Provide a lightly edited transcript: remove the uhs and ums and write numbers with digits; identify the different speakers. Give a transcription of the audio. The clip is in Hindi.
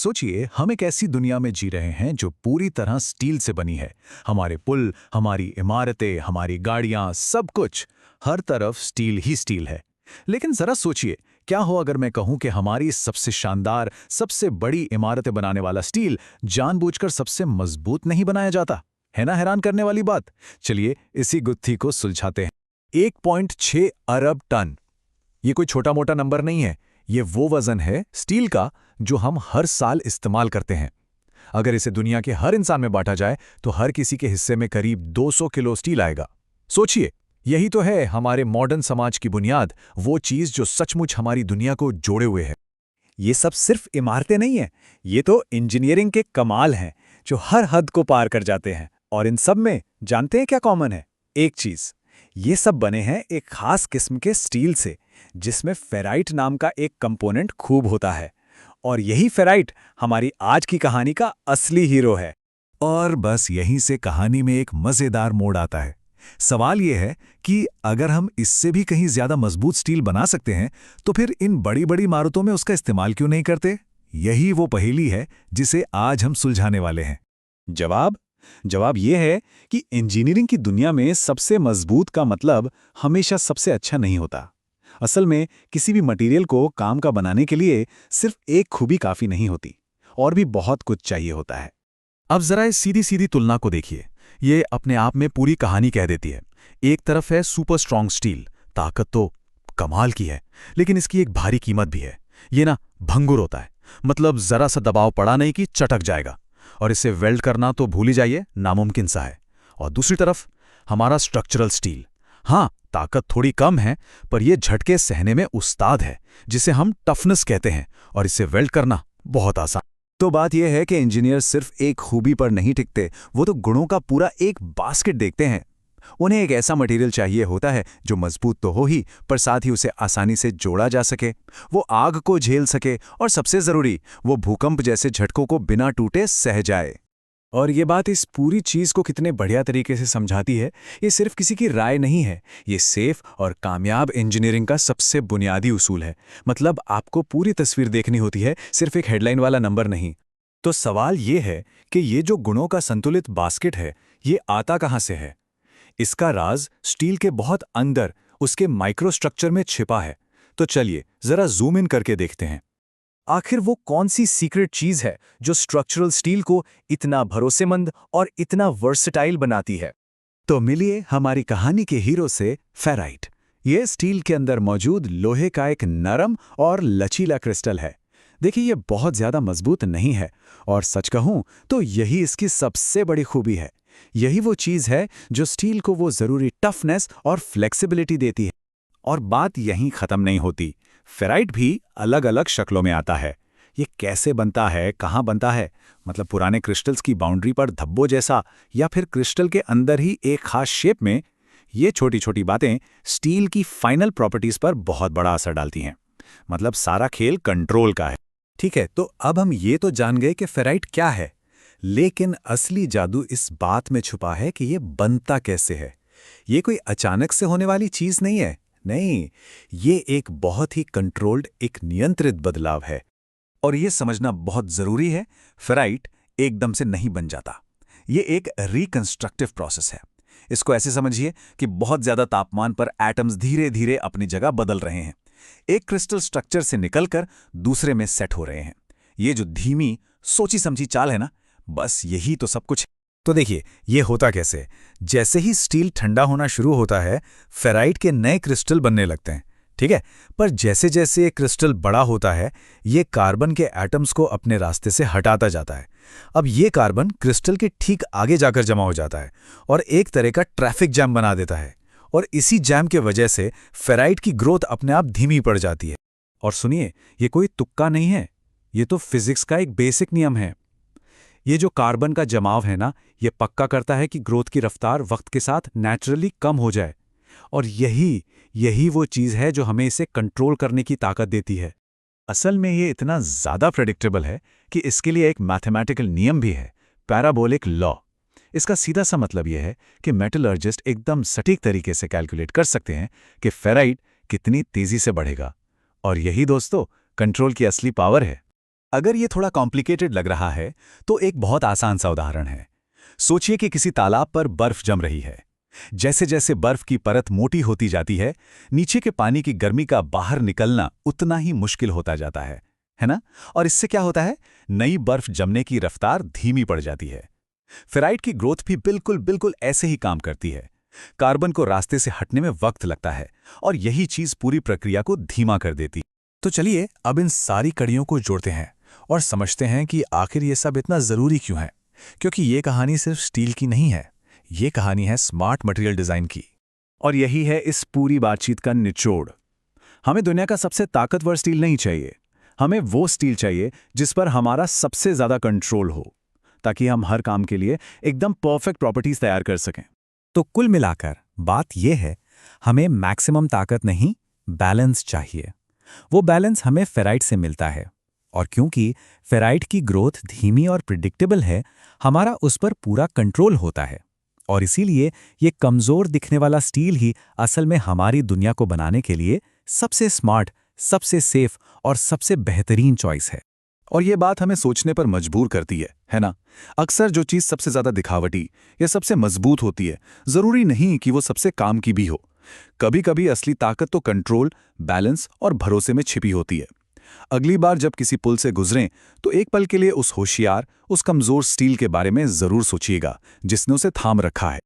Speaker 1: सोचिए, हम एक ऐसी दुनिया में जी रहे हैं जो पूरी तरह स्टील से बनी है। हमारे पुल, हमारी इमारतें, हमारी गाड़ियां, सब कुछ, हर तरफ स्टील ही स्टील है। लेकिन जरा सोचिए, क्या हो अगर मैं कहूं कि हमारी सबसे शानदार, सबसे बड़ी इमारतें बनाने वाला स्टील जानबूझकर सबसे मजबूत नहीं बनाया जाता? है ना हैरान करने वाली बात। चलिए इसी गुत्थी को सुलझाते हैं। 1.6 अरब टन, ये कोई छोटा मोटा नंबर नहीं है। ये वो वजन है स्टील का जो हम हर साल इस्तेमाल करते हैं। अगर इसे दुनिया के हर इंसान में बांटा जाए तो हर किसी के हिस्से में करीब 200 किलो स्टील आएगा। सोचिए, यही तो है हमारे मॉडर्न समाज की बुनियाद, वो चीज जो सचमुच हमारी दुनिया को जोड़े हुए है।
Speaker 2: ये सब सिर्फ इमारतें नहीं हैं, ये तो इंजीनियरिंग के कमाल हैं जो हर हद को पार कर जाते हैं। और इन सब में जानते हैं क्या कॉमन है? एक चीज, ये सब बने हैं एक खास किस्म के स्टील से, जिसमें फेराइट नाम का एक कंपोनेंट खूब होता है। और यही फेराइट हमारी आज की कहानी का असली हीरो है।
Speaker 1: और बस यहीं से कहानी में एक मजेदार मोड़ आता है। सवाल यह है कि अगर हम इससे भी कहीं ज्यादा मजबूत स्टील बना सकते हैं तो फिर इन बड़ी बड़ी इमारतों में उसका इस्तेमाल क्यों नहीं करते? यही वो पहेली है जिसे आज हम सुलझाने वाले हैं।
Speaker 2: जवाब ये है कि इंजीनियरिंग की दुनिया में सबसे मजबूत का मतलब हमेशा सबसे अच्छा नहीं होता। असल में किसी भी मटेरियल को काम का बनाने के लिए सिर्फ एक खूबी काफी नहीं होती, और भी बहुत कुछ चाहिए होता है।
Speaker 1: अब जरा इस सीधी सीधी तुलना को देखिए, ये अपने आप में पूरी कहानी कह देती है। एक तरफ है सुपर स्ट्रॉन्ग स्टील, ताकत तो कमाल की है, लेकिन इसकी एक भारी कीमत भी है। ये ना भंगुर होता है, मतलब जरा सा दबाव पड़ा नहीं कि चटक जाएगा, और इसे वेल्ड करना तो भूल ही जाइए, नामुमकिन सा है। और दूसरी तरफ हमारा स्ट्रक्चरल स्टील, हाँ ताकत थोड़ी कम है, पर यह झटके सहने में उस्ताद है, जिसे हम टफनेस कहते हैं, और इसे वेल्ड करना बहुत आसान।
Speaker 2: तो बात यह है कि इंजीनियर सिर्फ एक खूबी पर नहीं टिकते, वो तो गुणों का पूरा एक बास्केट देखते हैं। उन्हें एक ऐसा मटेरियल चाहिए होता है जो मजबूत तो हो ही, पर साथ ही उसे आसानी से जोड़ा जा सके, वो आग को झेल सके, और सबसे जरूरी, वो भूकंप जैसे झटकों को बिना टूटे सह जाए। और ये बात इस पूरी चीज को कितने बढ़िया तरीके से समझाती है। ये सिर्फ किसी की राय नहीं है, ये सेफ और कामयाब इंजीनियरिंग का सबसे बुनियादी उसूल है। मतलब आपको पूरी तस्वीर देखनी होती है, सिर्फ एक हेडलाइन वाला नंबर नहीं। तो सवाल ये है कि ये जो गुणों का संतुलित बास्केट है, ये आता कहाँ से है? इसका राज स्टील के बहुत अंदर, उसके माइक्रोस्ट्रक्चर में छिपा है। तो चलिए जरा जूम इन करके देखते हैं। आखिर वो कौन सी सीक्रेट चीज है जो स्ट्रक्चरल स्टील को इतना भरोसेमंद और इतना वर्सेटाइल बनाती है? तो मिलिए हमारी कहानी के हीरो से, फेराइट। ये स्टील के अंदर मौजूद लोहे का एक नरम और लचीला क्रिस्टल है। देखिए, ये बहुत ज्यादा मजबूत नहीं है, और सच कहूं तो यही इसकी सबसे बड़ी खूबी है। यही वो चीज है जो स्टील को वो जरूरी टफनेस और फ्लेक्सिबिलिटी देती है। और बात यहीं खत्म नहीं होती। फेराइट भी अलग अलग शक्लों में आता है। ये कैसे बनता है, कहाँ बनता है, मतलब पुराने क्रिस्टल्स की बाउंड्री पर धब्बों जैसा, या फिर क्रिस्टल के अंदर ही एक खास शेप में, ये छोटी छोटी बातें स्टील की फाइनल प्रॉपर्टीज पर बहुत बड़ा असर डालती हैं। मतलब सारा खेल कंट्रोल का है। ठीक है, तो अब हम ये तो जान गए कि फेराइट क्या है, लेकिन असली जादू इस बात में छुपा है कि ये बनता कैसे है। ये कोई अचानक से होने वाली चीज नहीं है, नहीं, ये एक बहुत ही कंट्रोल्ड, एक नियंत्रित बदलाव है। और ये समझना बहुत जरूरी है, फेराइट एकदम से नहीं बन जाता। ये एक रिकंस्ट्रक्टिव प्रोसेस है। इसको ऐसे समझिए कि बहुत ज्यादा तापमान पर एटम्स धीरे धीरे अपनी जगह बदल रहे हैं, एक क्रिस्टल स्ट्रक्चर से निकलकर दूसरे में सेट हो रहे हैं। ये जो धीमी, सोची समझी चाल है ना, बस यही तो सब कुछ है। तो देखिए, ये होता कैसे? जैसे ही स्टील ठंडा होना शुरू होता है, फेराइट के नए क्रिस्टल बनने लगते हैं, ठीक है। पर जैसे जैसे ये क्रिस्टल बड़ा होता है, ये कार्बन के एटम्स को अपने रास्ते से हटाता जाता है। अब ये कार्बन क्रिस्टल के ठीक आगे जाकर जमा हो जाता है और एक तरह का ट्रैफिक जैम बना देता है। और इसी जैम के वजह से फेराइट की ग्रोथ अपने आप धीमी पड़ जाती है। और सुनिए, ये कोई तुक्का नहीं है, ये तो फिजिक्स का एक बेसिक नियम है। ये जो कार्बन का जमाव है ना, ये पक्का करता है कि ग्रोथ की रफ्तार वक्त के साथ नेचुरली कम हो जाए। और यही वो चीज़ है जो हमें इसे कंट्रोल करने की ताकत देती है। असल में ये इतना ज़्यादा प्रेडिक्टेबल है कि इसके लिए एक मैथमेटिकल नियम भी है, पैराबोलिक लॉ। इसका सीधा सा मतलब यह है कि मेटलर्जिस्ट एकदम सटीक तरीके से कैलकुलेट कर सकते हैं कि फेराइट कितनी तेज़ी से बढ़ेगा। और यही दोस्तों कंट्रोल की असली पावर है। अगर ये थोड़ा कॉम्प्लिकेटेड लग रहा है तो एक बहुत आसान सा उदाहरण है। सोचिए कि किसी तालाब पर बर्फ जम रही है। जैसे जैसे बर्फ की परत मोटी होती जाती है, नीचे के पानी की गर्मी का बाहर निकलना उतना ही मुश्किल होता जाता है ना? और इससे क्या होता है? नई बर्फ जमने की रफ्तार धीमी पड़ जाती है। फेराइट की ग्रोथ भी बिल्कुल बिल्कुल ऐसे ही काम करती है। कार्बन को रास्ते से हटने में वक्त लगता है और यही चीज पूरी प्रक्रिया को धीमा कर देती।
Speaker 1: तो चलिए अब इन सारी कड़ियों को जोड़ते हैं और समझते हैं कि आखिर ये सब इतना ज़रूरी क्यों है। क्योंकि ये कहानी सिर्फ स्टील की नहीं है, ये कहानी है स्मार्ट मटेरियल डिज़ाइन की।
Speaker 2: और यही है इस पूरी बातचीत का निचोड़। हमें दुनिया का सबसे ताकतवर स्टील नहीं चाहिए, हमें वो स्टील चाहिए जिस पर हमारा सबसे ज़्यादा कंट्रोल हो, ताकि हम हर काम के लिए एकदम परफेक्ट प्रॉपर्टीज तैयार कर सकें।
Speaker 3: तो कुल मिलाकर बात यह है, हमें मैक्सिमम ताकत नहीं, बैलेंस चाहिए। वो बैलेंस हमें फेराइट से मिलता है, और क्योंकि फेराइट की ग्रोथ धीमी और प्रिडिक्टेबल है, हमारा उस पर पूरा कंट्रोल होता है। और इसीलिए ये कमज़ोर दिखने वाला स्टील ही असल में हमारी दुनिया को बनाने के लिए सबसे स्मार्ट, सबसे सेफ और सबसे बेहतरीन चॉइस है।
Speaker 1: और ये बात हमें सोचने पर मजबूर करती है ना? अक्सर जो चीज़ सबसे ज़्यादा दिखावटी या सबसे मजबूत होती है, ज़रूरी नहीं कि वो सबसे काम की भी हो। कभी कभी असली ताकत तो कंट्रोल, बैलेंस और भरोसे में छिपी होती है। अगली बार जब किसी पुल से गुजरें तो एक पल के लिए उस होशियार, उस कमज़ोर स्टील के बारे में ज़रूर सोचिएगा जिसने उसे थाम रखा है।